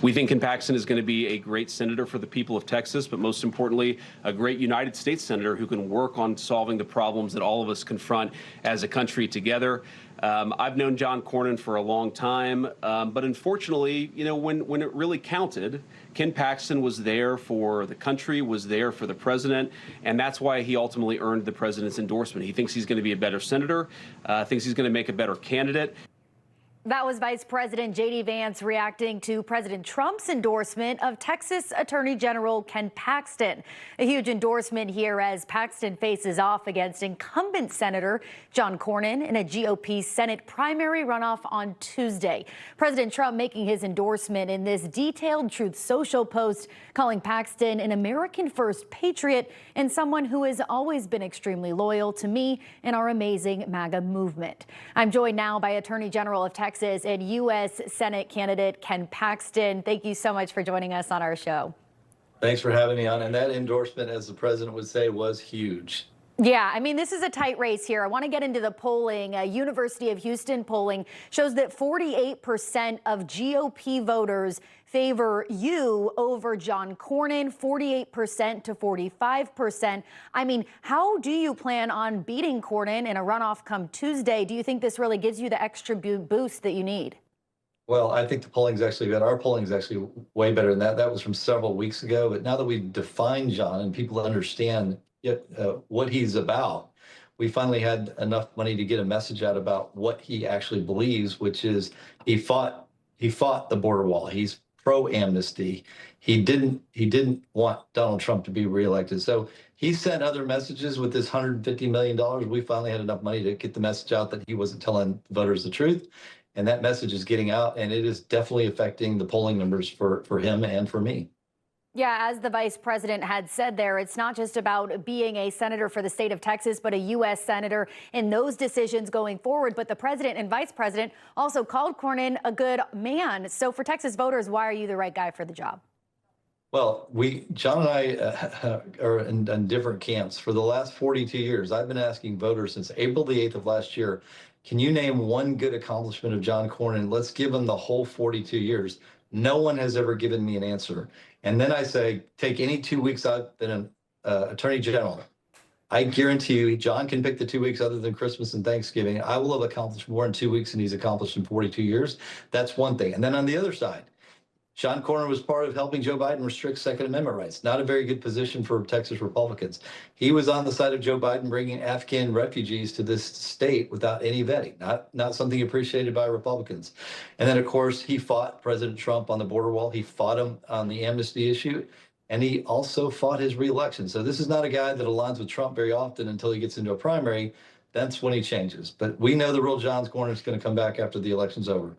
We think Ken Paxton is going to be a great senator for the people of Texas, but most importantly, a great United States senator who can work on solving the problems that all of us confront as a country together. I've known John Cornyn for a long time, but unfortunately, you know, when it really counted, Ken Paxton was there for the country, was there for the president, and that's why he ultimately earned the president's endorsement. He thinks he's going to be a better senator, thinks he's going to make a better candidate. That was Vice President J.D. Vance reacting to President Trump's endorsement of Texas Attorney General Ken Paxton. A huge endorsement here as Paxton faces off against incumbent Senator John Cornyn in a GOP Senate primary runoff on Tuesday. President Trump making his endorsement in this detailed Truth Social post, calling Paxton an American First patriot and someone who has always been extremely loyal to me and our amazing MAGA movement. I'm joined now by Attorney General of Texas and U.S. Senate candidate Ken Paxton. Thank you so much for joining us on our show. Thanks for having me on. And that endorsement, as the president would say, was huge. Yeah, I mean, this is a tight race here. I want to get into the polling. University of Houston polling shows that 48% of GOP voters favor you over John Cornyn, 48% to 45%. I mean, how do you plan on beating Cornyn in a runoff come Tuesday? Do you think this really gives you the extra boost that you need? Well, I think the polling's actually good. Our polling's actually way better than that. That was from several weeks ago. But now that we've defined John and people understand what he's about, we finally had enough money to get a message out about what he actually believes, which is he fought the border wall. He's pro-amnesty. He didn't want Donald Trump to be reelected. So he sent other messages with this $150 million. We finally had enough money to get the message out that he wasn't telling voters the truth. And that message is getting out, and it is definitely affecting the polling numbers for him and for me. Yeah, as the vice president had said there, it's not just about being a senator for the state of Texas, but a U.S. senator in those decisions going forward. But the president and vice president also called Cornyn a good man. So for Texas voters, why are you the right guy for the job? Well, John and I are in different camps. For the last 42 years, I've been asking voters since April the 8th of last year, can you name one good accomplishment of John Cornyn? Let's give him the whole 42 years. No one has ever given me an answer. And then I say, take any 2 weeks I've been an attorney general. I guarantee you, John can pick the 2 weeks other than Christmas and Thanksgiving. I will have accomplished more in 2 weeks than he's accomplished in 42 years. That's one thing. And then on the other side, John Cornyn was part of helping Joe Biden restrict Second Amendment rights. Not a very good position for Texas Republicans. He was on the side of Joe Biden bringing Afghan refugees to this state without any vetting, not something appreciated by Republicans. And then, of course, he fought President Trump on the border wall. He fought him on the amnesty issue, and he also fought his reelection. So this is not a guy that aligns with Trump very often until he gets into a primary. That's when he changes. But we know the real John Cornyn is going to come back after the election's over.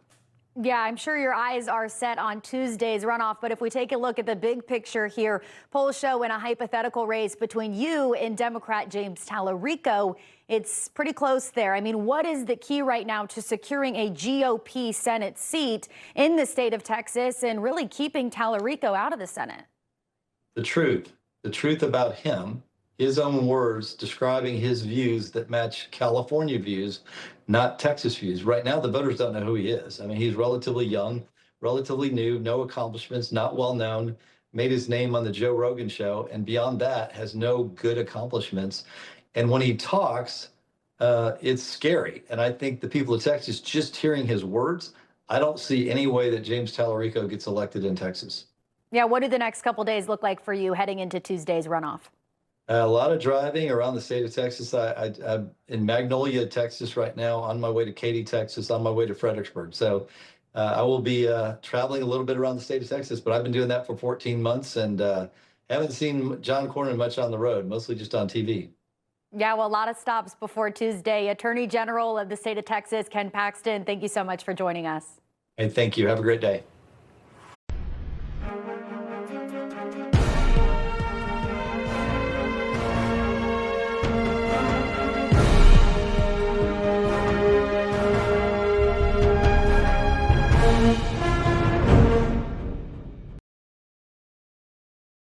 Yeah, I'm sure your eyes are set on Tuesday's runoff, but if we take a look at the big picture here, polls show in a hypothetical race between you and Democrat James Tallarico, it's pretty close there. I mean, what is the key right now to securing a GOP Senate seat in the state of Texas and really keeping Tallarico out of the Senate? The truth about him, his own words describing his views that match California views, not Texas views. Right now, the voters don't know who he is. I mean, he's relatively young, relatively new, no accomplishments, not well known, made his name on the Joe Rogan show, and beyond that, has no good accomplishments. And when he talks, it's scary. And I think the people of Texas, just hearing his words, I don't see any way that James Tallarico gets elected in Texas. Yeah, what do the next couple days look like for you heading into Tuesday's runoff? A lot of driving around the state of Texas. I'm in Magnolia, Texas right now, on my way to Katy, Texas, on my way to Fredericksburg. So I will be traveling a little bit around the state of Texas, but I've been doing that for 14 months and haven't seen John Cornyn much on the road, mostly just on TV. Yeah, well, a lot of stops before Tuesday. Attorney General of the state of Texas, Ken Paxton, thank you so much for joining us. Hey, thank you. Have a great day.